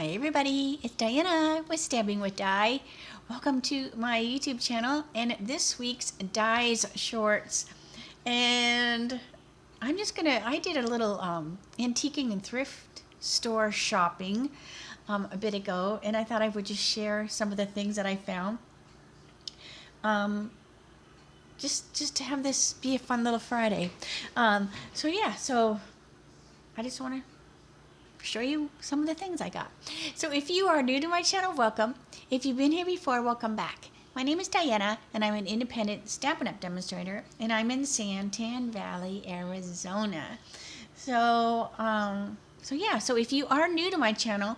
Hi everybody, it's Diana with Stabbing with Di. Welcome to my YouTube channel and this week's Di's Shorts. And I did a little antiquing and thrift store shopping a bit ago, and I thought I would just share some of the things that I found. Just to have this be a fun little Friday. So I just want to show you some of the things I got. So if you are new to my channel, welcome. If you've been here before, welcome back. My name is Diana, and I'm an independent Stampin' Up demonstrator, and I'm in Santan Valley, Arizona. So if you are new to my channel,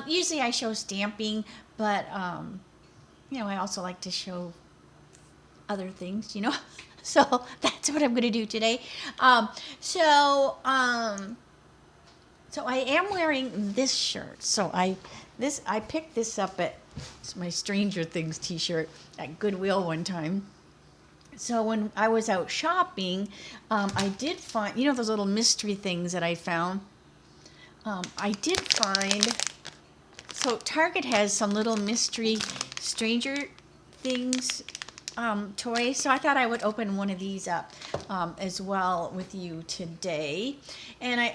usually I show stamping, but I also like to show other things, So that's what I'm going to do today. So I am wearing this shirt. So I picked this up it's my Stranger Things t-shirt at Goodwill one time. So when I was out shopping, I did find, those little mystery things that I found. I did find, so Target has some little mystery Stranger Things toys, so I thought I would open one of these up as well with you today. And I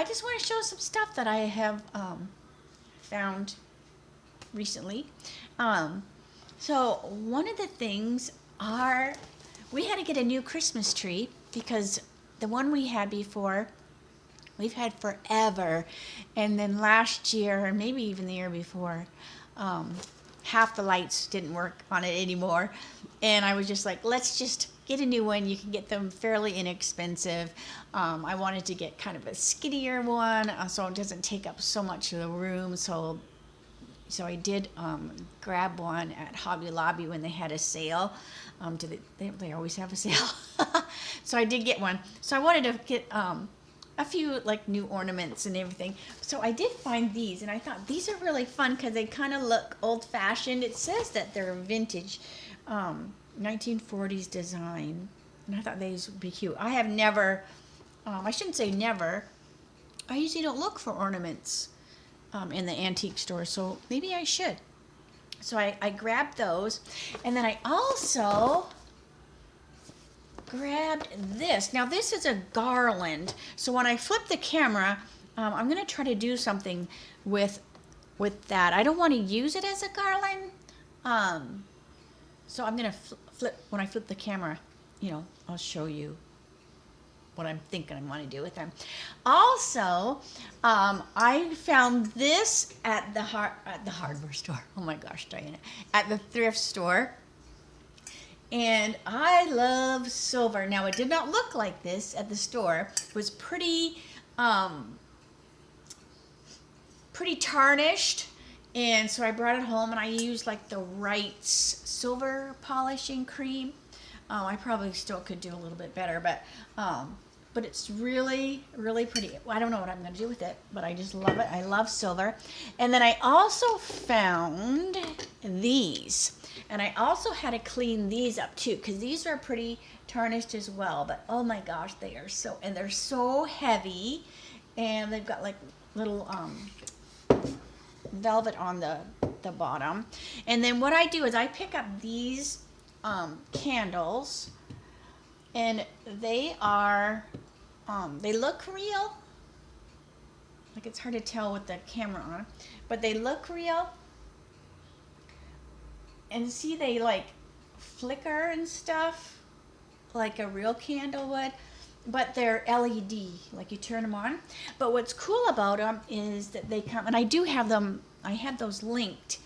just want to show some stuff that I have found recently. So one of the things we had to get a new Christmas tree because the one we had before we've had forever, and then last year and maybe even the year before, half the lights didn't work on it anymore, and I was just like, let's just get a new one. You can get them fairly inexpensive. I wanted to get kind of a skinnier one so it doesn't take up so much of the room. So I did grab one at Hobby Lobby when they had a sale. They always have a sale. So I did get one. So I wanted to get a few like new ornaments and everything. So I did find these, and I thought these are really fun because they kind of look old-fashioned. It says that they're vintage 1940s design, and I thought these would be cute. I have never, I shouldn't say never, I usually don't look for ornaments in the antique store, so maybe I should. So I grabbed those, and then I also grabbed this. Now this is a garland, so when I flip the camera, I'm going to try to do something with that. I don't want to use it as a garland, so I'm going to flip, when I flip the camera, I'll show you what I'm thinking I want to do with them. Also, I found this at the hardware store. Oh my gosh, Diana. At the thrift store. And I love silver. Now, it did not look like this at the store. It was pretty tarnished. And so I brought it home, and I used like the Wright's silver polishing cream. I probably still could do a little bit better, but it's really, really pretty. I don't know what I'm going to do with it, but I just love it. I love silver. And then I also found these. And I also had to clean these up too, because these are pretty tarnished as well. But oh my gosh, they're so heavy. And they've got like little velvet on the bottom. And then what I do is I pick up these candles, and they are they look real, like it's hard to tell with the camera on, but they look real. And see, they like flicker and stuff like a real candle would, but they're LED, like you turn them on. But what's cool about them is that they come, and I do have them, I have those linked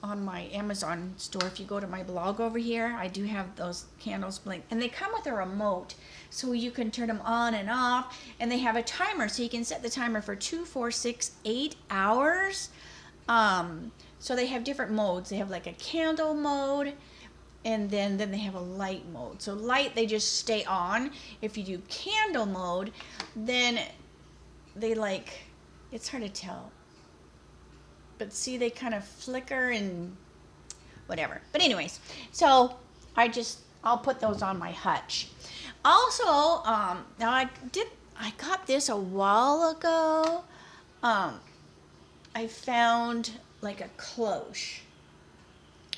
on my Amazon store. If you go to my blog over here, I do have those candles linked, and they come with a remote, so you can turn them on and off, and they have a timer, so you can set the timer for 2, 4, 6, 8 hours. So they have different modes. They have like a candle mode, and then they have a light mode. So light, they just stay on. If you do candle mode, then they it's hard to tell. But see, they kind of flicker and whatever. But anyways, so I'll put those on my hutch. Also, now I got this a while ago. I found like a cloche.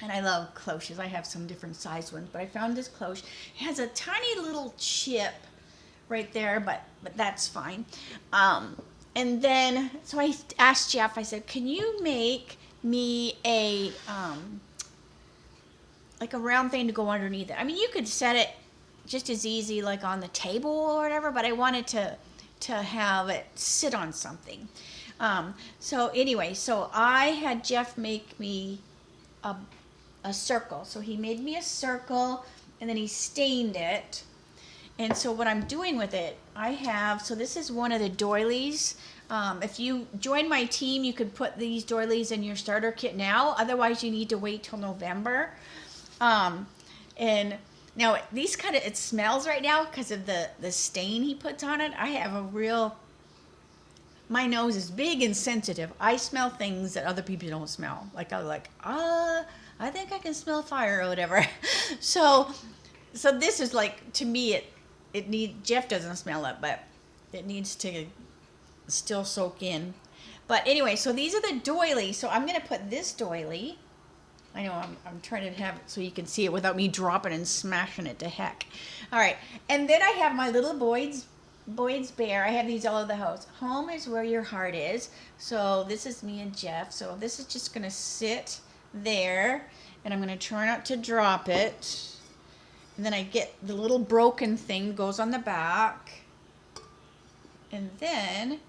And I love cloches. I have some different size ones, but I found this cloche. It has a tiny little chip right there, but that's fine. And then, so I asked Jeff, I said, can you make me a, like a round thing to go underneath it? I mean, you could set it just as easy, like on the table or whatever, but I wanted to have it sit on something. So anyway, so I had Jeff make me a circle. So he made me a circle and then he stained it. And so what I'm doing with it, so this is one of the doilies. If you join my team, you could put these doilies in your starter kit now. Otherwise, you need to wait till November. And now these it smells right now because of the stain he puts on it. I have my nose is big and sensitive. I smell things that other people don't smell. Like I think I can smell fire or whatever. So this is like, to me, Jeff doesn't smell it, but it needs to still soak in. But anyway, so these are the doilies. So I'm going to put this doily. I know I'm trying to have it so you can see it without me dropping and smashing it to heck. All right. And then I have my little Boyd's bear. I have these all over the house. Home is where your heart is. So this is me and Jeff. So this is just going to sit there, and I'm going to try not to drop it. And then I get the little broken thing goes on the back, and then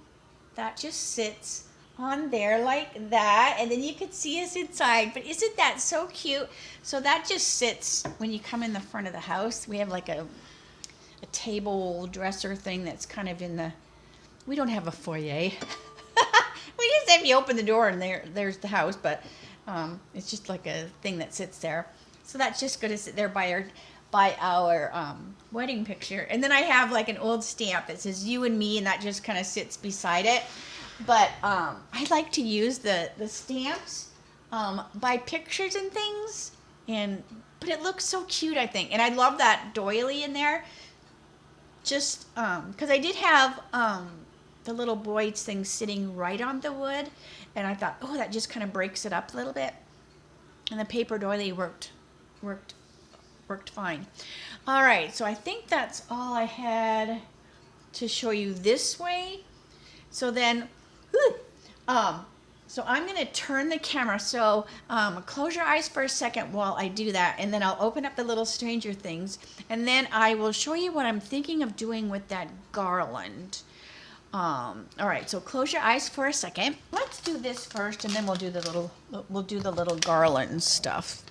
that just sits on there like that, and then you could see us inside. But isn't that so cute? So that just sits when you come in the front of the house. We have like a table dresser thing that's kind of we don't have a foyer. We just have you open the door and there's the house, but it's just like a thing that sits there. So that's just going to sit there by our wedding picture. And then I have like an old stamp that says you and me, and that just kind of sits beside it. But I like to use the stamps by pictures and things, but it looks so cute, I think. And I love that doily in there, just because I did have the little Boyd's thing sitting right on the wood, and I thought, oh, that just kind of breaks it up a little bit. And the paper doily worked fine. All right, so I think that's all I had to show you this way. So then, so I'm going to turn the camera. So close your eyes for a second while I do that, and then I'll open up the little Stranger Things, and then I will show you what I'm thinking of doing with that garland. All right, so close your eyes for a second. Let's do this first, and then we'll do the little garland stuff.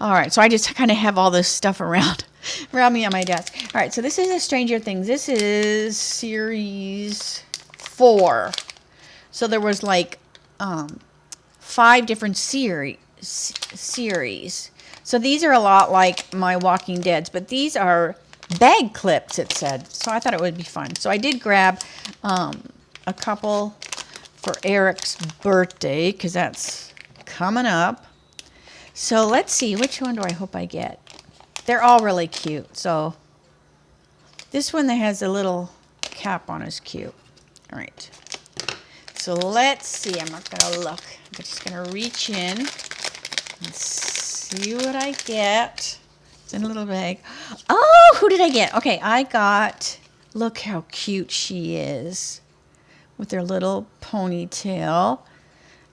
All right, so I just kind of have all this stuff around me on my desk. All right, so this is a Stranger Things. This is series 4. So there was like 5 different series. So these are a lot like my Walking Deads, but these are bag clips, it said. So I thought it would be fun. So I did grab a couple for Eric's birthday, because that's coming up. So let's see, which one do I hope I get? They're all really cute. So this one that has a little cap on is cute. All right. So let's see. I'm not going to look. I'm just going to reach in and see what I get. It's in a little bag. Oh, who did I get? Okay, I got, look how cute she is with her little ponytail.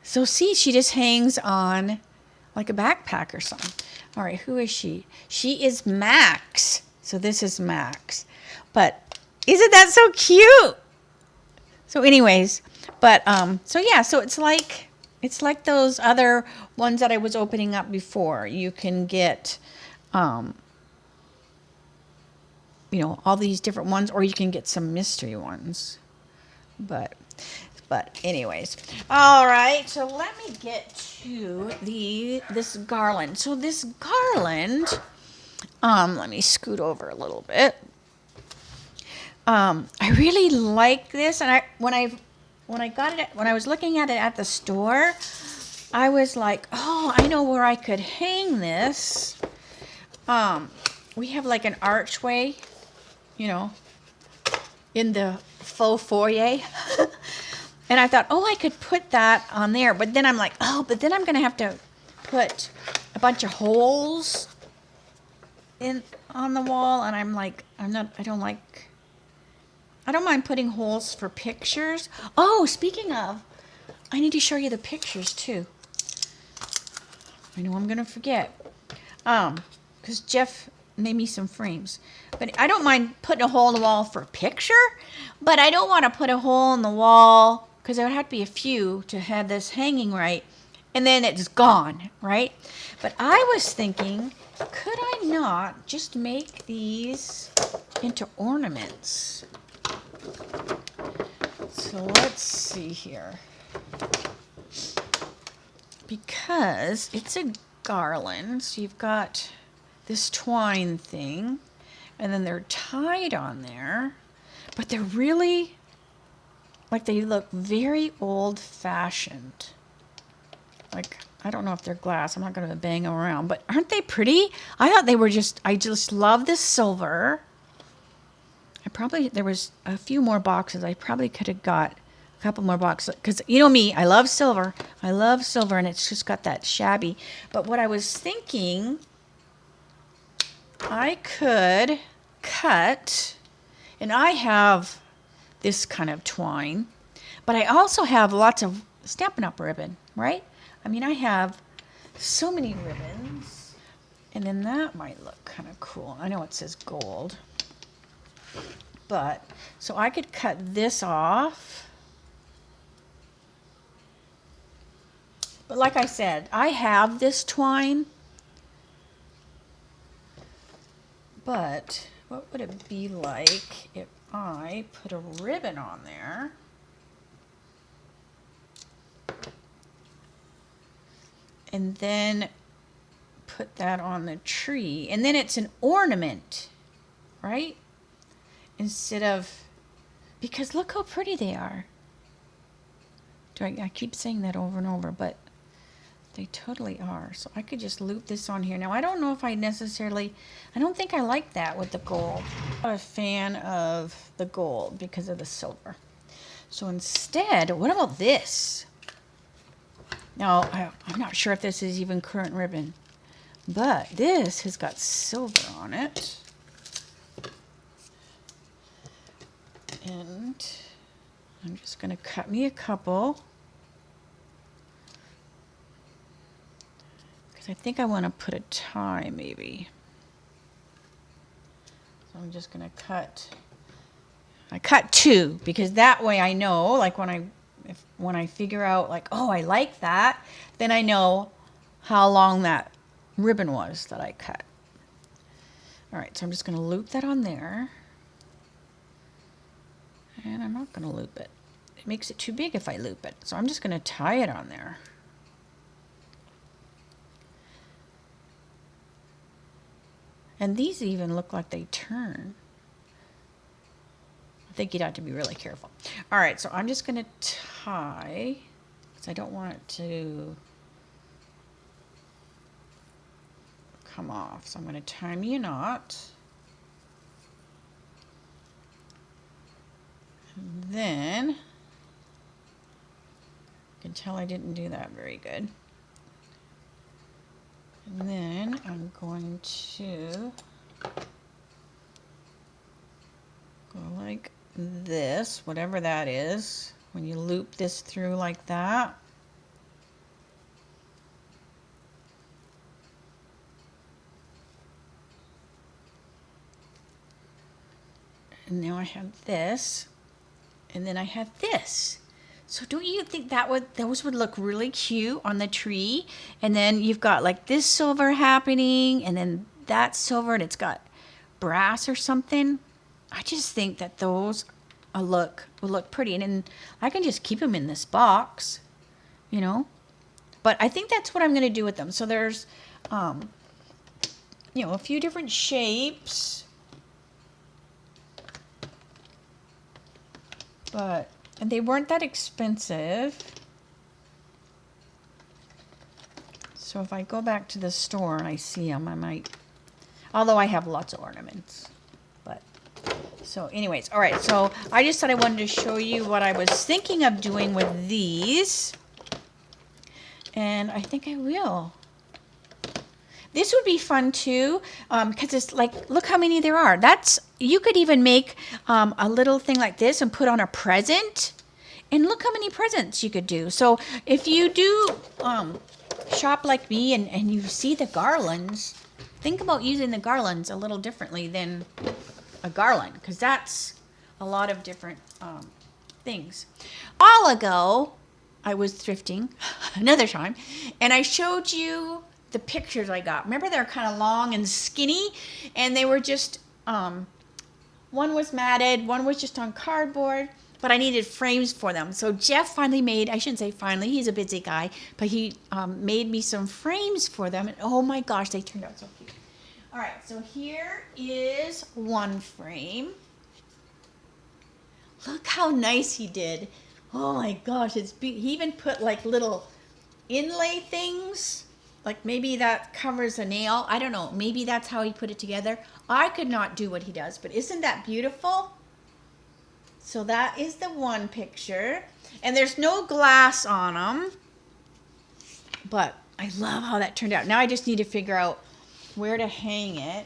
So see, she just hangs on like a backpack or something. All right, who is she? She is Max. So this is Max. But isn't that so cute? So anyways, but so yeah, so it's like those other ones that I was opening up before. You can get all these different ones, or you can get some mystery ones. But anyways, all right, so let me get to this garland. So this garland, let me scoot over a little bit. I really like this, and when I was looking at it at the store, I was like, oh, I know where I could hang this. We have like an archway, in the faux foyer. And I thought, oh, I could put that on there. But then I'm like, oh, but then I'm going to have to put a bunch of holes in on the wall. And I'm like, I don't mind putting holes for pictures. Oh, speaking of, I need to show you the pictures too. I know I'm going to forget. Because Jeff made me some frames. But I don't mind putting a hole in the wall for a picture, but I don't want to put a hole in the wall because there would have to be a few to have this hanging right, and then it's gone, right? But I was thinking, could I not just make these into ornaments? So let's see here. Because it's a garland, so you've got this twine thing, and then they're tied on there, but they're really, like, they look very old-fashioned. Like, I don't know if they're glass. I'm not going to bang them around, but aren't they pretty? I thought they were I just love this silver. There was a few more boxes. I probably could have got a couple more boxes, because you know me, I love silver, and it's just got that shabby. But what I was thinking, I could cut, and I have this kind of twine, but I also have lots of Stampin' Up ribbon, right? I mean, I have so many ribbons, and then that might look kind of cool. I know it says gold, but so I could cut this off. But like I said, I have this twine. But what would it be like if I put a ribbon on there? And then put that on the tree. And then it's an ornament, right? Instead of, because look how pretty they are. I keep saying that over and over, but they totally are. So I could just loop this on here. Now, I don't know if I don't think I like that with the gold. I'm not a fan of the gold because of the silver. So instead, what about this? Now, I'm not sure if this is even current ribbon, but this has got silver on it. And I'm just going to cut me a couple. I think I want to put a tie, maybe. So I'm just going to I cut two, because that way I know, like when I figure out, like, oh, I like that, then I know how long that ribbon was that I cut. All right, so I'm just going to loop that on there. And I'm not going to loop it. It makes it too big if I loop it. So I'm just going to tie it on there. And these even look like they turn. I think you'd have to be really careful. All right, so I'm just going to tie, because I don't want it to come off. So I'm going to tie me a knot. And then, you can tell I didn't do that very good. And then I'm going to go like this, whatever that is, when you loop this through like that. And now I have this, and then I have this. So don't you think those would look really cute on the tree? And then you've got like this silver happening, and then that silver, and it's got brass or something. I just think that those will look pretty. And then I can just keep them in this box, you know. But I think that's what I'm going to do with them. So there's, you know, a few different shapes. And they weren't that expensive. So if I go back to the store and I see them, I might, although I have lots of ornaments, but So anyways, all right, so I just thought I wanted to show you what I was thinking of doing with these. And I think I will. This would be fun too, because it's like, look how many there are. You could even make a little thing like this and put on a present. And look how many presents you could do. So if you do shop like me and you see the garlands, think about using the garlands a little differently than a garland, because that's a lot of different things. A while ago, I was thrifting another time, and I showed you the pictures I got. Remember, they're kind of long and skinny, and they were just, one was matted, one was just on cardboard, but I needed frames for them. So Jeff finally made, I shouldn't say finally, he's a busy guy, but he made me some frames for them, and oh my gosh, they turned out so cute. All right, so here is one frame. Look how nice he did. Oh my gosh, he even put like little inlay things, like maybe that covers a nail. I don't know, maybe that's how he put it together. I could not do what he does, but isn't that beautiful? So that is the one picture, and there's no glass on them, but I love how that turned out. Now I just need to figure out where to hang it.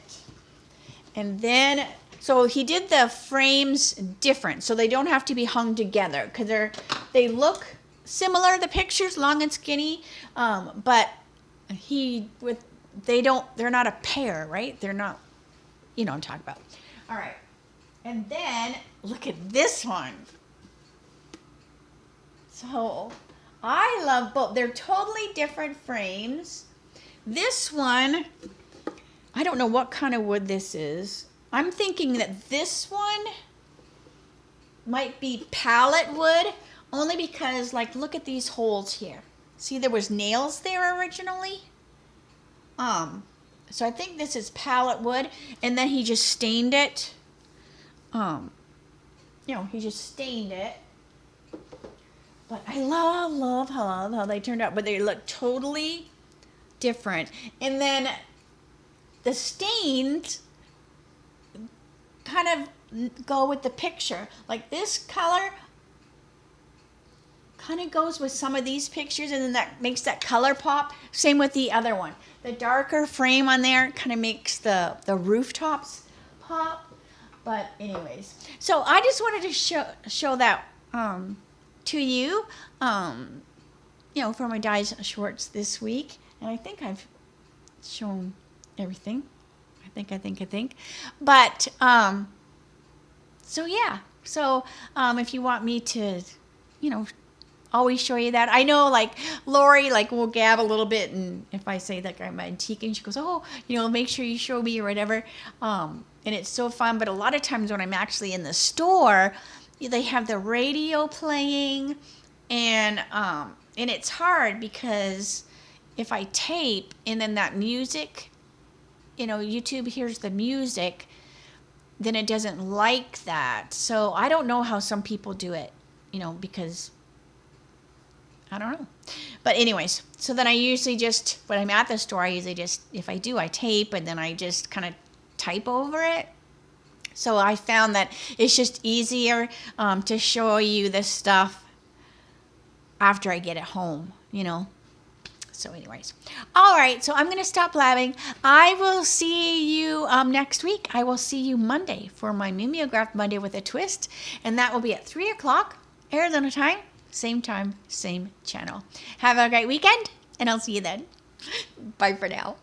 And then, so he did the frames different, so they don't have to be hung together, because they look similar, the pictures, long and skinny, but they're not a pair, right? They're not, you know what I'm talking about. All right, and then look at this one. So I love both. They're totally different frames. This one, I don't know what kind of wood this is. I'm thinking that this one might be pallet wood, only because, like, look at these holes here. See, there was nails there originally. So I think this is pallet wood, and then he just stained it. He just stained it. But I love how they turned out. But they look totally different. And then the stains kind of go with the picture. Like this color kind of goes with some of these pictures, and then that makes that color pop. Same with the other one. The darker frame on there kind of makes the rooftops pop. But anyways, so I just wanted to show that to you, for my dyes shorts this week. And I think I've shown everything. I think. But, so yeah. So, if you want me to, always show you that. I know, like, Lori, like, will gab a little bit, and if I say that I'm antiquing, she goes, oh, make sure you show me or whatever. And it's so fun. But a lot of times when I'm actually in the store, they have the radio playing, and it's hard because if I tape and then that music, YouTube hears the music, then it doesn't like that. So I don't know how some people do it, because I don't know. But anyways, so then I usually just, when I'm at the store, I usually just, if I do, I tape, and then I just kind of type over it. So I found that it's just easier to show you this stuff after I get it home, So anyways. All right, so I'm going to stop blabbing. I will see you next week. I will see you Monday for my Mimeograph Monday with a Twist. And that will be at 3 o'clock Arizona time, same channel. Have a great weekend, and I'll see you then. Bye for now.